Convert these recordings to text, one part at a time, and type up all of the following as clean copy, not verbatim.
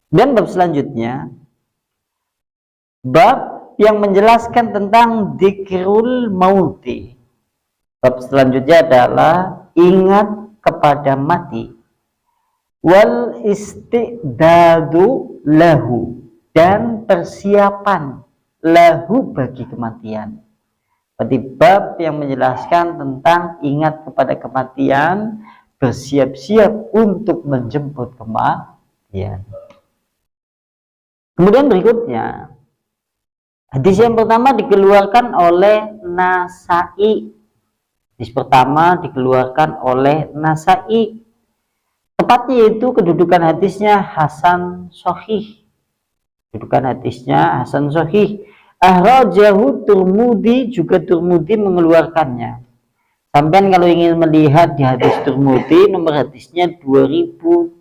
Dan bab selanjutnya, bab yang menjelaskan tentang dzikrul mauti. Bab selanjutnya adalah ingat kepada mati. Wal istidadu lahu, dan persiapan lahu bagi kematian. Berarti bab yang menjelaskan tentang ingat kepada kematian, bersiap-siap untuk menjemput kematian. Kemudian berikutnya, hadis yang pertama dikeluarkan oleh Nasa'i. Hadis pertama dikeluarkan oleh Nasa'i. Tepatnya itu kedudukan hadisnya Hasan Sahih. Kedudukan hadisnya Hasan Sahih. Ahrajahu Turmudi, juga Turmudi mengeluarkannya. Sampai kalau ingin melihat di hadis Turmudi, nomor hadisnya 2307.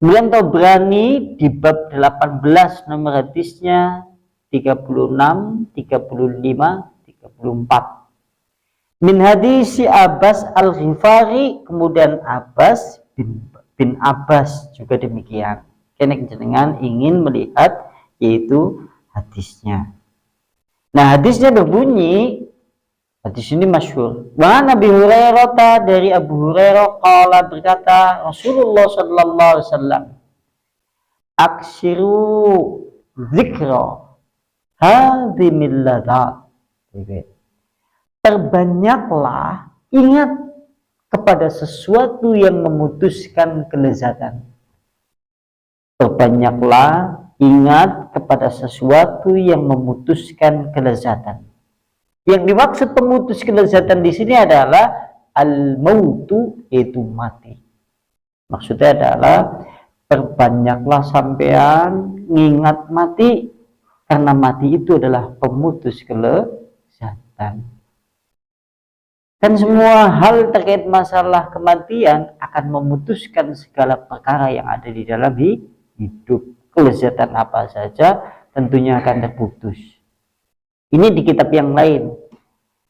Kemudian Tabrani di bab 18, nomor hadisnya 36, 35, 34. Min hadisi Abbas al-Ghifari, kemudian Abbas bin Abbas juga demikian. Kene jenengan ingin melihat yaitu hadisnya. Nah, hadisnya berbunyi, hadis ini masyhur. Wa Nabi Hurairah, dari Abu Hurairah qala, berkata Rasulullah sallallahu alaihi wasallam, aksiru dzikra hadzimil ladat. Perbanyaklah ingat kepada sesuatu yang memutuskan kelezatan. Perbanyaklah ingat kepada sesuatu yang memutuskan kelezatan. Yang dimaksud pemutus kelezatan di sini adalah al-mautu, yaitu mati. Maksudnya adalah perbanyaklah sampean mengingat mati, karena mati itu adalah pemutus kelezatan. Dan semua hal terkait masalah kematian akan memutuskan segala perkara yang ada di dalam hidup. Kelezatan apa saja tentunya akan terputus. Ini di kitab yang lain.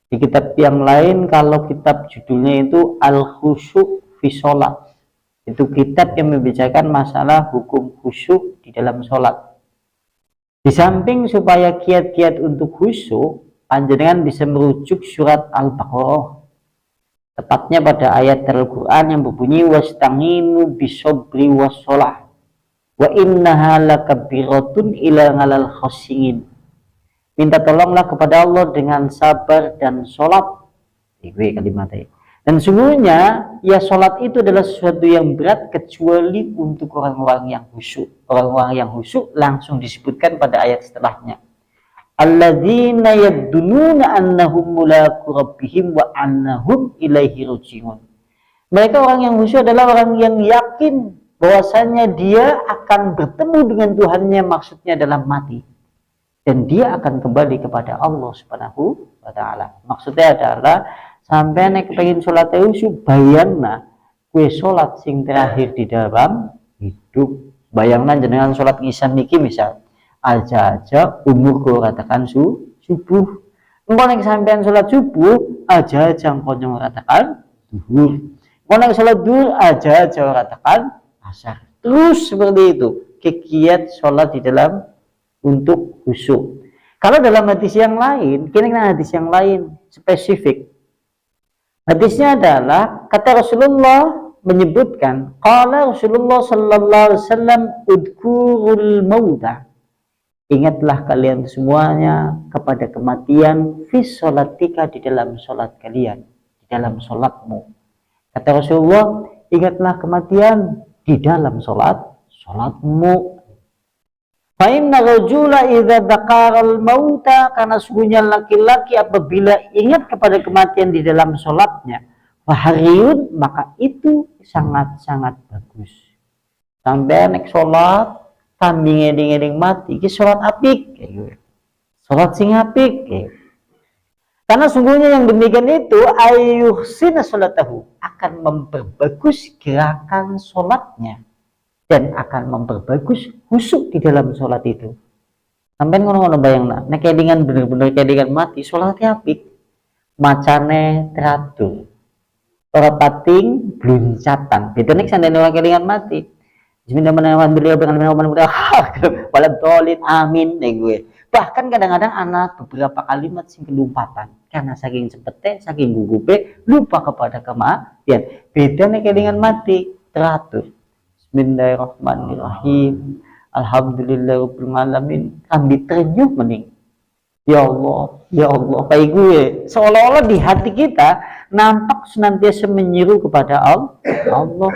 Di kitab yang lain, kalau kitab judulnya itu Al-Khusyuk fi Sholat, itu kitab yang membicarakan masalah hukum khusyuk di dalam sholat. Di samping supaya kiat-kiat untuk khusyuk, panjenengan bisa merujuk surat Al-Baqarah, tepatnya pada ayat Al-Quran yang berbunyi wasta'inu bisobri wassalah wa innaha lakabiratun ila ngalal khasyin. Minta tolonglah kepada Allah dengan sabar dan sholat. Kalimatnya. Dan sungguhnya ya sholat itu adalah sesuatu yang berat kecuali untuk orang-orang yang khusyuk. Orang-orang yang khusyuk langsung disebutkan pada ayat setelahnya. Alladzina yadununa annahum mulaku rabbihim wa annahum ilaihi rajiun. Mereka orang yang khusyuk adalah orang yang yakin bahwasanya dia akan bertemu dengan Tuhannya, maksudnya dalam mati, dan dia akan kembali kepada Allah Subhanahu wa taala. Maksudnya adalah sampai nek pengen salat khusyuk, bayangna kue salat sing terakhir di dalam hidup. Bayangna jenengan salat isya niki misal aja umur kau katakan subuh. Engkau nek sampean sholat subuh aja engkau katakan zuhur. Engkau nek sholat zuhur aja katakan asar. Terus seperti itu kiat sholat di dalam untuk khusyuk. Kalau dalam hadis yang lain, kira-kira hadis yang lain spesifik. Hadisnya adalah kata Rasulullah menyebutkan, qala Rasulullah sallallahu alaihi wasallam udkurul mauta. Ingatlah kalian semuanya kepada kematian fi sholatika, di dalam sholat kalian, di dalam sholatmu. Kata Rasulullah, ingatlah kematian di dalam sholatmu. Fa inna rajula idza dzakara al-mauta, karena sungguhnya laki-laki apabila ingat kepada kematian di dalam sholatnya, fahariyun, maka itu sangat-sangat bagus. Sampai nek sholat kami ngeding-ngeding mati, ki sholat apik, sholat sing apik. Karena sungguhnya yang demikian itu ayuhsina sholatahu, akan memperbagus gerakan sholatnya dan akan memperbagus khusyuk di dalam sholat itu. Sampai ngono-ngono bayangna, nek kedingan bener-bener kedingan mati, sholatnya apik, macane teratur, ora pating bluncatan. Beda nek sandene kedingan mati, Bismillahirrahmanirrahim, beliau dengan waladhdallin, amin gue. Bahkan kadang-kadang anak beberapa kalimat sing kelumpatan karena saking cepete, saking gugupe, lupa kepada kematian. Beda nih kelingan mati teratur. Bismillahirrahmanirrahim, alhamdulillahirabbil alamin, ambil terenyuh mending. Ya Allah, kayak gue. Seolah-olah di hati kita nampak senantiasa menyeru kepada Allah.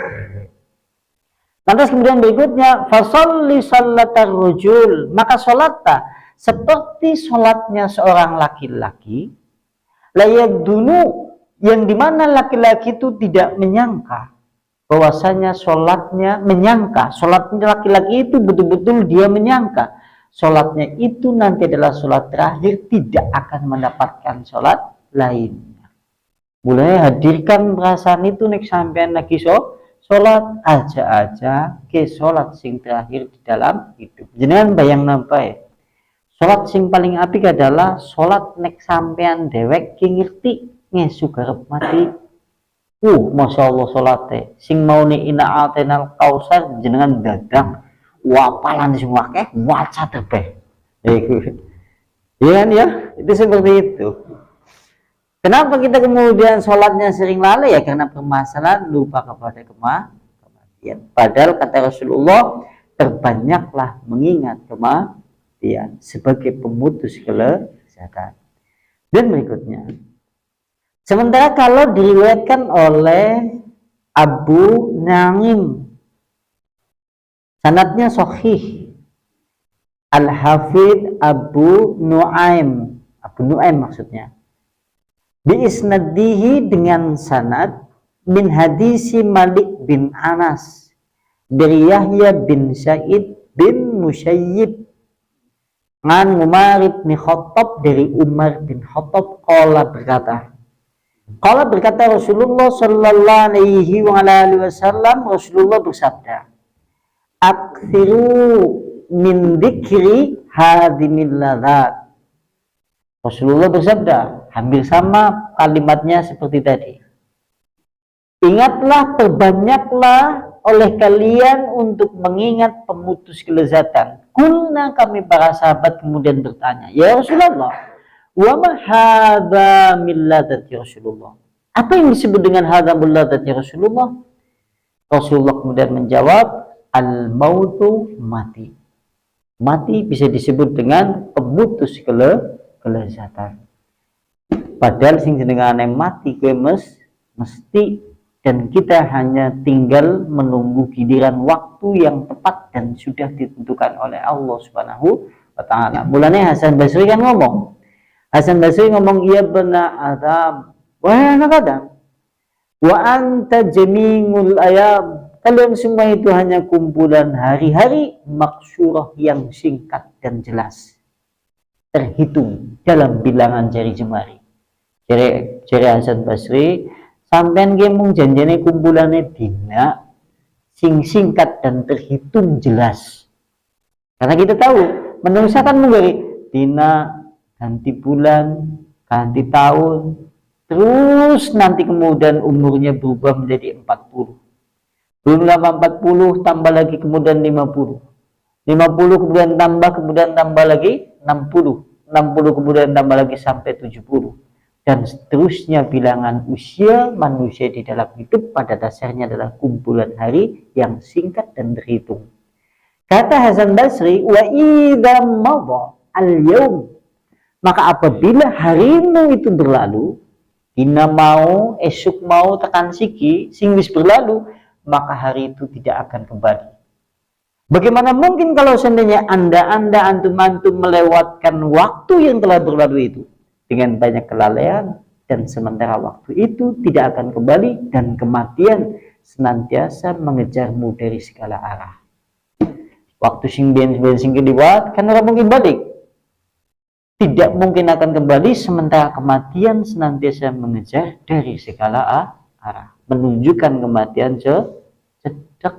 Lantas kemudian berikutnya, fasolli salatar rujul, maka sholatlah seperti sholatnya seorang laki-laki, layat dulu, yang dimana laki-laki itu tidak menyangka bahwasanya sholatnya laki-laki itu betul-betul dia menyangka sholatnya itu nanti adalah sholat terakhir, tidak akan mendapatkan sholat lainnya. Mulai hadirkan perasaan itu nek sampean lagi sholat aja ke sholat sing terakhir di dalam hidup. Jangan bayang nampai sholat sing paling apik adalah sholat nek sampean dewek ki ngerti ngesu garep mati. Masya Allah sholatnya sing mau ni ina atenal kausar jenengan dadang wapalan semua waca tebeh. Iya kan ya, itu seperti itu. Kenapa kita kemudian sholatnya sering lalai ya? Karena permasalahan lupa kepada kematian. Padahal kata Rasulullah, terbanyaklah mengingat kematian sebagai pemutus kelezatan. Dan berikutnya, sementara kalau diriwayatkan oleh Abu Nu'aim, sanadnya sahih, Al-Hafidh Abu Nu'aim maksudnya, biisnadihi dengan sanad min hadisi Malik bin Anas dari Yahya bin Sa'id bin Musayyib an Umar bin Khattab dari Umar bin Khattab qala berkata Rasulullah sallallahu alaihi wasallam, Rasulullah bersabda, aktsiru min dzikri hadimil ladzat. Rasulullah bersabda, hampir sama kalimatnya seperti tadi. Ingatlah, perbanyaklah oleh kalian untuk mengingat pemutus kelezatan. Kulna, kami para sahabat kemudian bertanya, ya Rasulullah, wa ma hadza min ladzati Rasulullah? Apa yang disebut dengan hadza min ladzati Rasulullah? Rasulullah kemudian menjawab, al-mautu, mati. Mati bisa disebut dengan pemutus kelezatan. Padahal sing jenengane mati kuwi mesti, dan kita hanya tinggal menunggu giliran waktu yang tepat dan sudah ditentukan oleh Allah Subhanahu wa taala. Mulane Hasan Basri kan ngomong. Iya benar Adam, wahai anak Adam, wa anta jami'ul ayam, kalian semua itu hanya kumpulan hari-hari maksyurah yang singkat dan jelas, terhitung dalam bilangan jari jemari. Jari Hasan Basri, sampean ge mung janjane kumpulane dina sing singkat dan terhitung jelas. Karena kita tahu, manusia kan menggari dina, ganti bulan, ganti tahun, terus nanti kemudian umurnya berubah menjadi 40. Belum lama 40 tambah lagi kemudian 50. 50 kemudian tambah lagi 60. 60 kemudian tambah lagi sampai 70. Dan seterusnya bilangan usia manusia di dalam hidup pada dasarnya adalah kumpulan hari yang singkat dan terhitung. Kata Hasan Basri, wa idza madha al-yaum, maka apabila harimu itu berlalu, dina mau, esuk mau, tekan siki, sing wis berlalu, maka hari itu tidak akan kembali. Bagaimana mungkin kalau seandainya anda antum melewatkan waktu yang telah berlalu itu dengan banyak kelalaian, dan sementara waktu itu tidak akan kembali, dan kematian senantiasa mengejarmu dari segala arah. Waktu sing sing keliwat kan ora mungkin balik, tidak mungkin akan kembali, sementara kematian senantiasa mengejar dari segala arah, menunjukkan kematian cedek.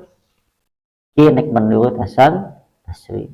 Ini menurut Hasan Basri.